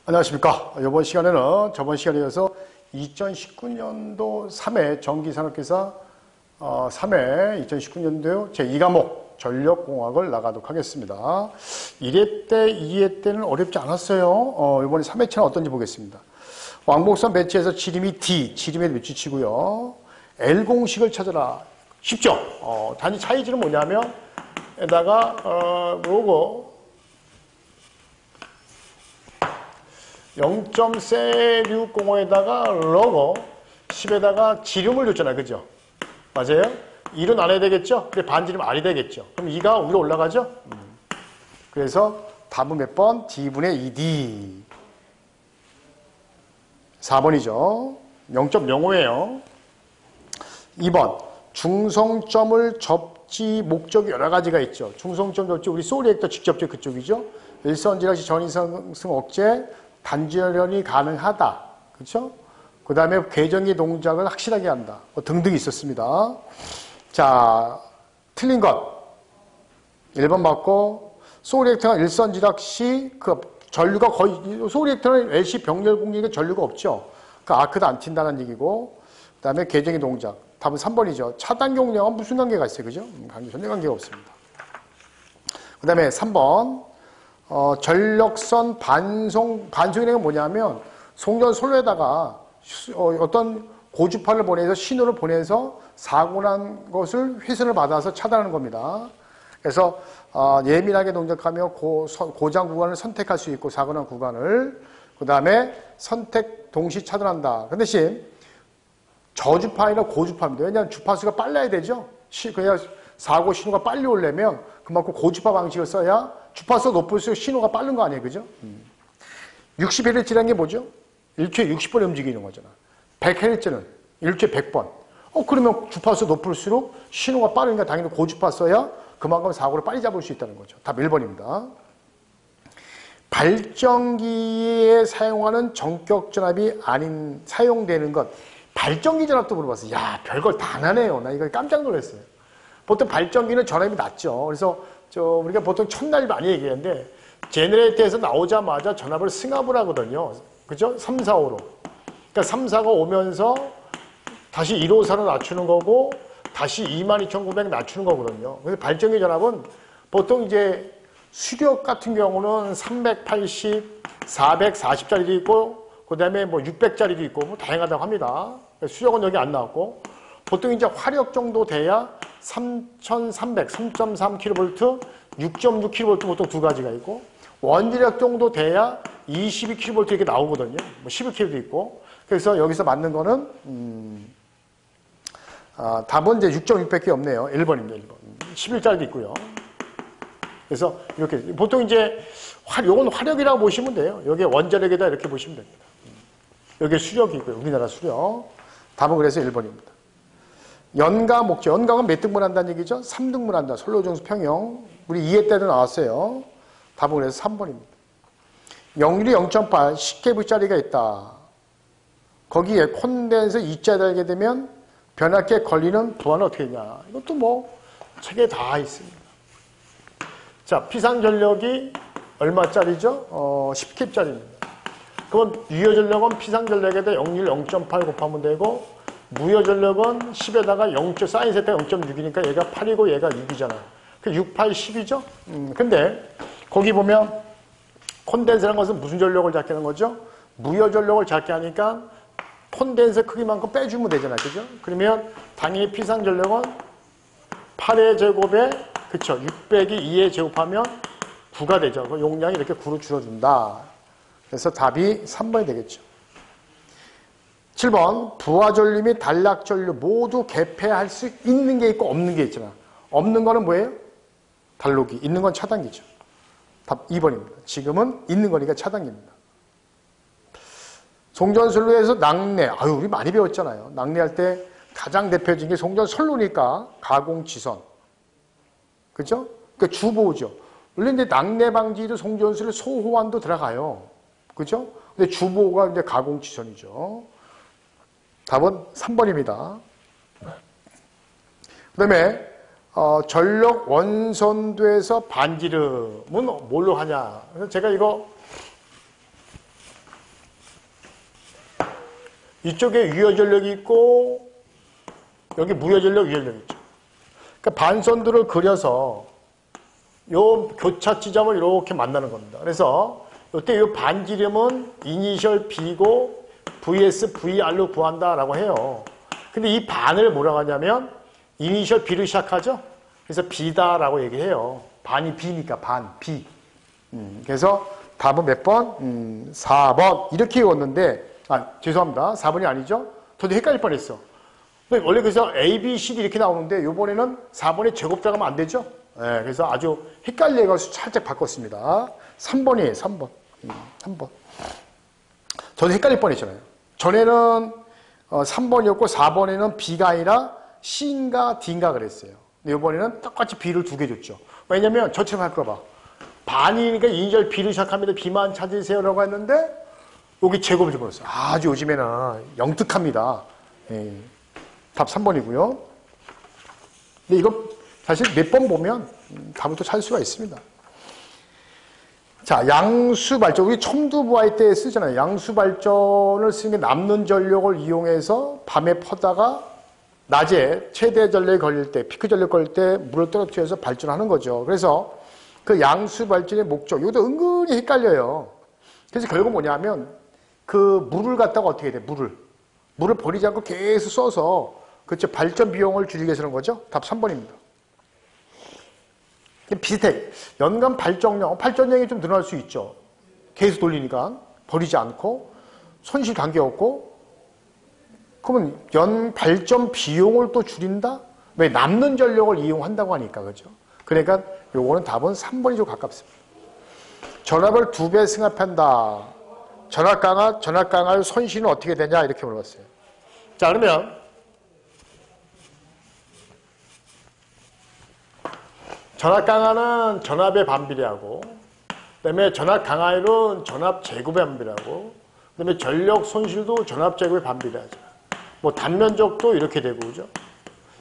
안녕하십니까. 이번 시간에는 저번 시간에 이어서 2019년도 3회 전기산업기사 3회 2019년도 제2과목 전력공학을 나가도록 하겠습니다. 1회 때, 2회 때는 어렵지 않았어요. 이번에 3회차는 어떤지 보겠습니다. 왕복선 배치에서 지름이 D, 지름의 위치치고요. L 공식을 찾아라. 쉽죠? 단위 차이점은 뭐냐면 에다가 로고 0.4605에다가 로고 10에다가 지름을 줬잖아요. 그죠? 맞아요? 1은 안 해야 되겠죠? 그래 반지름 R이 되겠죠? 그럼 2가 위로 올라가죠? 그래서 답은 몇 번? D분의 2D 4번이죠. 0.05예요. 2번 중성점을 접지 목적이 여러 가지가 있죠. 중성점 접지 우리 소리액터 직접적 그쪽이죠. 일선지락시 전이승 억제 단지연이 가능하다. 그렇죠? 그 다음에 궤정기 동작을 확실하게 한다. 등등 있었습니다. 자, 틀린 것. 1번 맞고, 소리액터가 일선지락 시, 전류가 거의, 소리액터는 LC 병렬 공격에 전류가 없죠. 그 아크도 안 튄다는 얘기고, 그 다음에 궤정기 동작. 답은 3번이죠. 차단 용량은 무슨 관계가 있어요? 그죠? 전혀 관계가 없습니다. 그 다음에 3번. 전력선 반송이라는 건 뭐냐면, 송전 솔로에다가 어떤 고주파를 보내서 신호를 보내서 사고 난 것을 회선을 받아서 차단하는 겁니다. 그래서 예민하게 동작하며 고장 구간을 선택할 수 있고 사고 난 구간을 그 다음에 선택 동시 차단한다. 그 대신 저주파 아니라 고주파입니다. 왜냐하면 주파수가 빨라야 되죠. 그냥 사고 신호가 빨리 오려면 그만큼 고주파 방식을 써야 주파수가 높을수록 신호가 빠른 거 아니에요. 그죠? 61Hz라는 게 뭐죠? 1초에 60번 움직이는 거잖아. 100Hz는 1초에 100번. 그러면 주파수 높을수록 신호가 빠르니까 당연히 고주파 써야 그만큼 사고를 빨리 잡을 수 있다는 거죠. 답 1번입니다. 발전기에 사용하는 전격 전압이 아닌 사용되는 것. 발전기 전압도 물어봤어요. 야, 별걸 다 나네요. 나 이거 깜짝 놀랐어요. 보통 발전기는 전압이 낮죠. 그래서 우리가 보통 첫날 많이 얘기하는데 제너레이터에서 나오자마자 전압을 승합을 하거든요. 그죠? 3, 4, 5로. 그러니까 3, 4가 오면서 다시 154로 낮추는 거고 다시 22,900 낮추는 거거든요. 그래서 발전기 전압은 보통 이제 수력 같은 경우는 380, 440짜리도 있고 그 다음에 뭐 600짜리도 있고 뭐 다양하다고 합니다. 수력은 여기 안 나왔고 보통 이제 화력 정도 돼야 3,300, 3.3kV, 6.6kV 보통 두 가지가 있고 원지력 정도 돼야 22kV 이렇게 나오거든요. 뭐 11kV도 있고. 그래서 여기서 맞는 거는 답은 이제 6.6밖에 없네요. 1번입니다. 1번. 11짜리도 있고요. 그래서 이렇게 보통 이제 요건 화력이라고 보시면 돼요. 여기 원자력에다 이렇게 보시면 됩니다. 여기 수력이 있고요. 우리나라 수력. 답은 그래서 1번입니다. 연가 목적. 연가는 몇 등분 한다는 얘기죠? 3등분 한다. 선로정수 평형. 우리 2회 때도 나왔어요. 답은 그래서 3번입니다. 역률이 0.8, 10kV짜리가 있다. 거기에 콘덴서 2자 달게 되면 변압기에 걸리는 부하는 어떻게 되냐. 이것도 뭐 책에 다 있습니다. 자, 피상전력이 얼마짜리죠? 10kV짜리입니다. 그럼 유효전력은 피상전력에다 역률 0.8 곱하면 되고 무효전력은 10에다가 0. 사인 세타가 0.6이니까 얘가 8이고 얘가 6이잖아. 그 6, 8, 10이죠? 근데 거기 보면 콘덴서라는 것은 무슨 전력을 잡게 하는 거죠? 무효전력을 잡게 하니까 콘덴서 크기만큼 빼주면 되잖아요. 그죠? 그러면 당연히 피상전력은 8의 제곱에 그쵸? 6 빼기 2의 제곱하면 9가 되죠. 그 용량이 이렇게 9로 줄어든다. 그래서 답이 3번이 되겠죠. 7번 부하전류 및 단락전류 모두 개폐할 수 있는 게 있고 없는 게 있잖아. 없는 거는 뭐예요? 단록이. 있는 건 차단기죠. 답 2번입니다. 지금은 있는 거니까 차단기입니다. 송전선로에서 낙내. 우리 많이 배웠잖아요. 낙내할 때 가장 대표적인 게 송전선로니까 가공지선. 그죠? 그러니까 주보죠. 원래 이제 낙내 방지도 송전선로 소호환도 들어가요. 그죠? 근데 주보가 이제 가공지선이죠. 답은 3번입니다. 그 다음에 전력 원선도에서 반지름은 뭘로 하냐. 그래서 제가 이거 이쪽에 유효전력이 있고 여기 무효전력, 유효전력이 있죠. 그러니까 반선들을 그려서 요 교차 지점을 이렇게 만나는 겁니다. 그래서 이때 이 반지름은 이니셜 B고 VS, VR로 구한다라고 해요. 근데 이 반을 뭐라고 하냐면 이니셜 B로 시작하죠. 그래서 B다라고 얘기해요. 반이 B니까 반, B. 그래서 답은 몇 번? 4번. 이렇게 외웠는데, 죄송합니다. 4번이 아니죠? 저도 헷갈릴 뻔했어. 원래 그래서 A, B, C, D 이렇게 나오는데, 요번에는 4번에 제곱 들어가면 안 되죠? 네, 그래서 아주 헷갈려가지고 살짝 바꿨습니다. 3번이에요, 3번. 3번. 저도 헷갈릴 뻔했잖아요. 전에는 3번이었고, 4번에는 B가 아니라 C인가 D인가 그랬어요. 근데 이번에는 똑같이 B를 두 개 줬죠. 왜냐면 저처럼 할까 봐. 반이니까 이니셜 B를 시작합니다. B만 찾으세요라고 했는데 여기 제곱을 집어넣었어요. 아주 요즘에는 영특합니다. 예. 답 3번이고요. 근데 이거 사실 몇 번 보면 답을 또 찾을 수가 있습니다. 자, 양수발전. 우리 첨두부할 때 쓰잖아요. 양수발전을 쓰는 게 남는 전력을 이용해서 밤에 퍼다가 낮에 최대 전력이 걸릴 때, 피크 전력 걸릴 때 물을 떨어뜨려서 발전하는 거죠. 그래서 그 양수 발전의 목적, 이것도 은근히 헷갈려요. 그래서 결국 뭐냐면, 그 물을 갖다가 어떻게 해야 돼, 물을 버리지 않고 계속 써서, 그렇죠. 발전 비용을 줄이기 위해서 그런 거죠. 답 3번입니다. 비슷해. 연간 발전량이 좀 늘어날 수 있죠. 계속 돌리니까. 버리지 않고, 손실 관계없고, 그러면 연 발전 비용을 또 줄인다? 왜? 남는 전력을 이용한다고 하니까, 그죠? 그러니까 요거는 답은 3번이 좀 가깝습니다. 전압을 2배 승합한다. 전압 강화 손실은 어떻게 되냐? 이렇게 물어봤어요. 자, 그러면 전압 강화는 전압의 반비례하고, 그다음에 전압 강화율은 전압 제곱의 반비례하고, 그다음에 전력 손실도 전압 제곱의 반비례하죠. 뭐 단면적도 이렇게 되고, 그죠?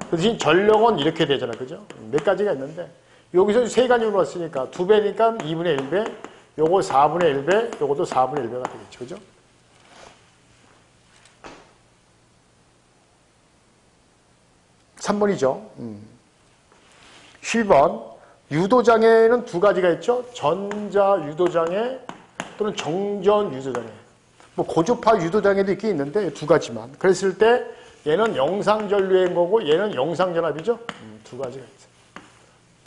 그 대신 전력은 이렇게 되잖아, 그죠? 몇 가지가 있는데 여기서 세 가지 물었으니까 2배니까 2분의 1배, 요거 4분의 1배, 요것도 4분의 1배가 되겠죠, 그죠? 3번이죠. 10번 유도장애는 두 가지가 있죠. 전자 유도장애 또는 정전 유도장애. 뭐 고주파 유도장애도 있긴 있는데 두 가지만. 그랬을 때 얘는 영상전류인 거고 얘는 영상전압이죠. 두 가지가 있어요.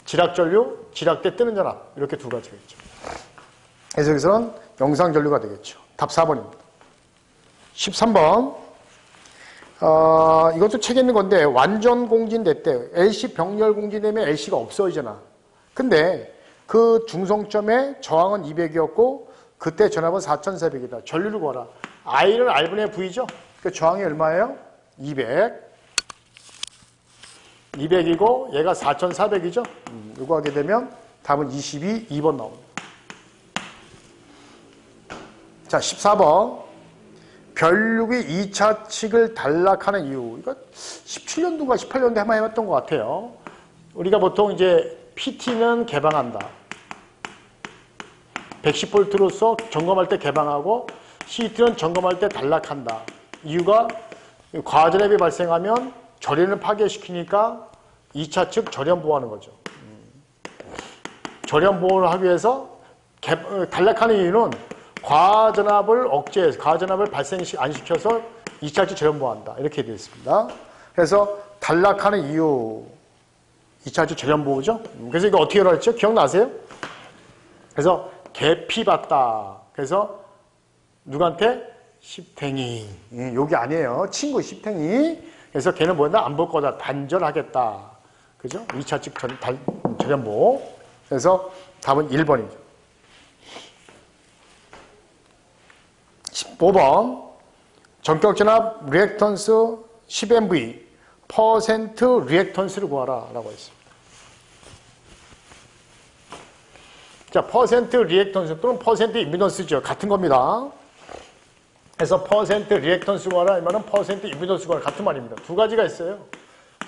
지락전류, 지락대 뜨는 전압 이렇게 두 가지가 있죠. 그래서 여기서는 영상전류가 되겠죠. 답 4번입니다. 13번 이것도 책에 있는 건데 완전 공진됐대. LC 병렬 공진되면 LC가 없어지잖아. 근데 그 중성점의 저항은 200이었고 그때 전압은 4400이다. 전류를 구하라. I는 R분의 V죠. 그 저항이 얼마예요? 200. 200이고 얘가 4400이죠. 이거 하게 되면 답은 22, 2번 나옵니다. 자, 14번. 별육이 2차 측을 단락하는 이유. 이거 17년도인가 18년도에 한번 해봤던 것 같아요. 우리가 보통 이제 PT는 개방한다. 110V로서 점검할 때 개방하고 CT는 점검할 때 단락한다. 이유가 과전압이 발생하면 절연을 파괴시키니까 2차 측 절연 보호하는 거죠. 절연 보호를 하기 위해서 단락하는 이유는 과전압을 억제해서 과전압을 발생 안 시켜서 2차 측 절연 보호한다. 이렇게 되어 있습니다. 그래서 단락하는 이유 2차 측 절연 보호죠. 그래서 이거 어떻게 열었죠? 기억나세요? 그래서 개피받다. 그래서 누구한테? 십탱이. 여기 아니에요. 친구 십탱이. 그래서 걔는 뭐다? 안 볼 거다. 단절하겠다. 그죠? 2차 측 절연보. 그래서 답은 1번이죠. 15번. 전격전압 리액턴스 10MV 퍼센트 리액턴스를 구하라. 라고 했습니다. 자, 퍼센트 리액턴스 또는 퍼센트 임피던스죠. 같은 겁니다. 그래서 퍼센트 리액턴스 구하라 하면은 퍼센트 임피던스 구하라 같은 말입니다. 두 가지가 있어요.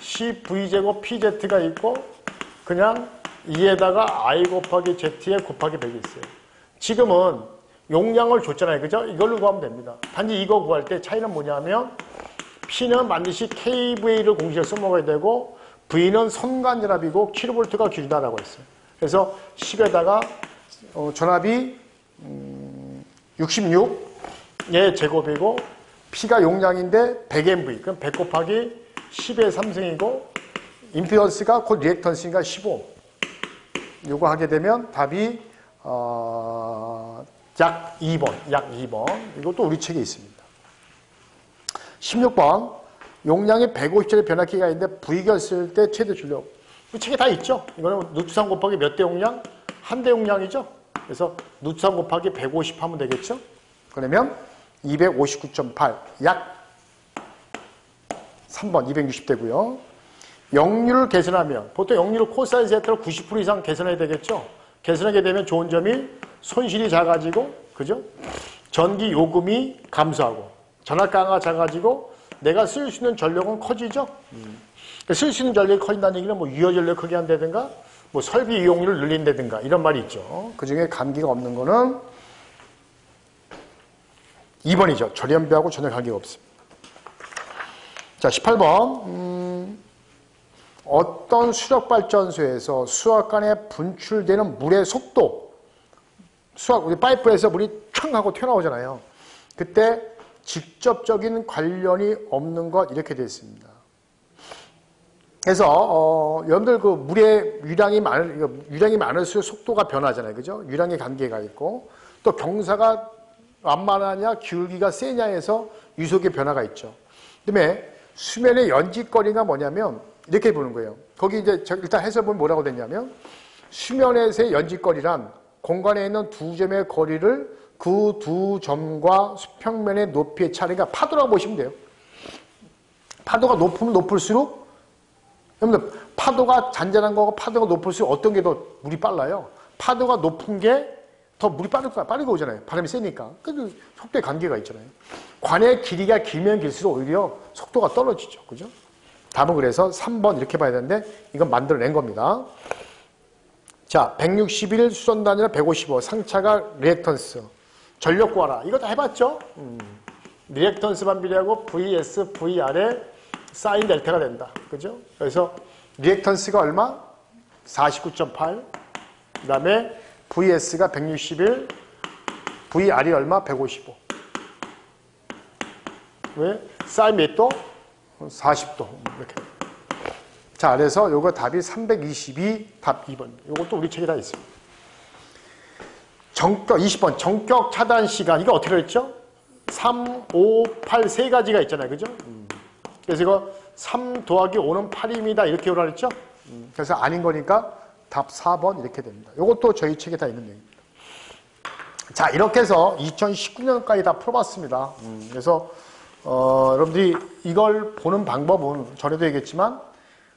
CV제곱 PZ가 있고 그냥 2에다가 I 곱하기 Z에 곱하기 100이 있어요. 지금은 용량을 줬잖아요. 그죠? 이걸로 구하면 됩니다. 단지 이거 구할 때 차이는 뭐냐면 P는 반드시 kVA를 공식에 써먹어야 되고 V는 선관전압이고 킬로볼트가 기준이다라고 했어요. 그래서 10에다가 전압이 66의 제곱이고 P가 용량인데 100MV 그럼 100 곱하기 10의 3승이고 임피던스가 곧 리액턴스니까 15. 요거 하게 되면 답이 약 2번. 이것도 우리 책에 있습니다. 16번. 용량이 150짜리 변압기가 있는데 V결 쓸 때 최대 출력. 이 책에 다 있죠. 이거는 루트 3 곱하기 몇 대 용량? 한 대 용량이죠. 그래서 루트 3 곱하기 150 하면 되겠죠. 그러면 259.8. 약 3번 260대고요. 역률을 개선하면 보통 역률을 코사인 세타로 90% 이상 개선해야 되겠죠. 개선하게 되면 좋은 점이 손실이 작아지고 그죠? 전기 요금이 감소하고 전압가가 작아지고 내가 쓸 수 있는 전력은 커지죠. 쓸 수 있는 전력이 커진다는 얘기는 뭐 유효 전력 크게 한다든가 뭐 설비 이용률을 늘린다든가 이런 말이 있죠. 그중에 감기가 없는 거는 2번이죠. 절연비하고 전혀 관계가 없습니다. 자, 18번. 어떤 수력발전소에서 수압관에 분출되는 물의 속도, 우리 파이프에서 물이 촥 하고 튀어나오잖아요. 그때 직접적인 관련이 없는 것 이렇게 되어 있습니다. 그래서 여러분들 그 물의 유량이 많을수록 속도가 변하잖아요. 그죠? 유량의 관계가 있고 또 경사가 완만하냐 기울기가 세냐에서 유속의 변화가 있죠. 그다음에 수면의 연직거리가 뭐냐면 이렇게 보는 거예요. 거기 이제 일단 해서 보면 뭐라고 됐냐면 수면에서의 연직거리란 공간에 있는 두 점의 거리를 그 두 점과 수평면의 높이의 차이가 파도라고 보시면 돼요. 파도가 높으면 높을수록 여러분들 파도가 잔잔한 거고 파도가 높을수록 어떤 게 더 물이 빨라요? 파도가 높은 게 더 물이 빠르게 오잖아요. 바람이 세니까. 그 속도의 관계가 있잖아요. 관의 길이가 길면 길수록 오히려 속도가 떨어지죠. 그죠? 답은 그래서 3번 이렇게 봐야 되는데 이건 만들어낸 겁니다. 자, 161 수선 단위로 155 상차가 리액턴스. 전력 구하라. 이거 다 해봤죠? 리액턴스 반비례하고 VS, VR의 사인 델타가 된다. 그죠? 그래서 리액턴스가 얼마? 49.8. 그 다음에 VS가 161, VR이 얼마? 155. 왜? 사인 몇 도? 40도. 이렇게. 자, 그래서 요거 답이 322, 답 2번. 요것도 우리 책에 다 있습니다. 20번. 정격 차단 시간. 이거 어떻게 했죠? 3, 5, 8 세 가지가 있잖아요. 그죠? 그래서 이거 3 더하기 5는 8입니다. 이렇게 오라 그랬죠? 그래서 아닌 거니까 답 4번 이렇게 됩니다. 이것도 저희 책에 다 있는 얘기입니다. 자, 이렇게 해서 2019년까지 다 풀어봤습니다. 그래서 여러분들이 이걸 보는 방법은 전에도 얘기했지만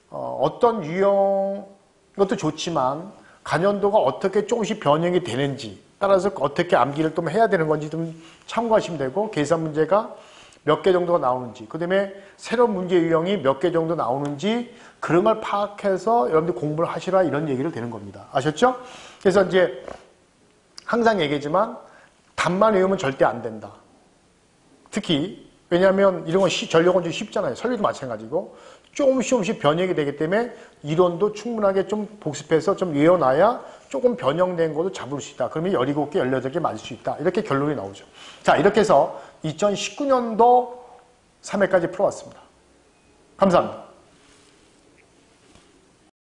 어떤 유형 이것도 좋지만 간연도가 어떻게 조금씩 변형이 되는지 따라서 어떻게 암기를 또 해야 되는 건지 좀 참고하시면 되고 계산 문제가 몇 개 정도가 나오는지 그 다음에 새로운 문제 유형이 몇 개 정도 나오는지 그런 걸 파악해서 여러분들 공부를 하시라 이런 얘기를 되는 겁니다. 아셨죠? 그래서 이제 항상 얘기하지만 답만 외우면 절대 안 된다. 특히 왜냐하면 이런 건 전력은 좀 쉽잖아요. 설비도 마찬가지고 조금씩 변형이 되기 때문에 이론도 충분하게 좀 복습해서 좀 외워놔야 조금 변형된 것도 잡을 수 있다. 그러면 17개, 18개 맞을 수 있다. 이렇게 결론이 나오죠. 자, 이렇게 해서 2019년도 3회까지 풀어왔습니다. 감사합니다.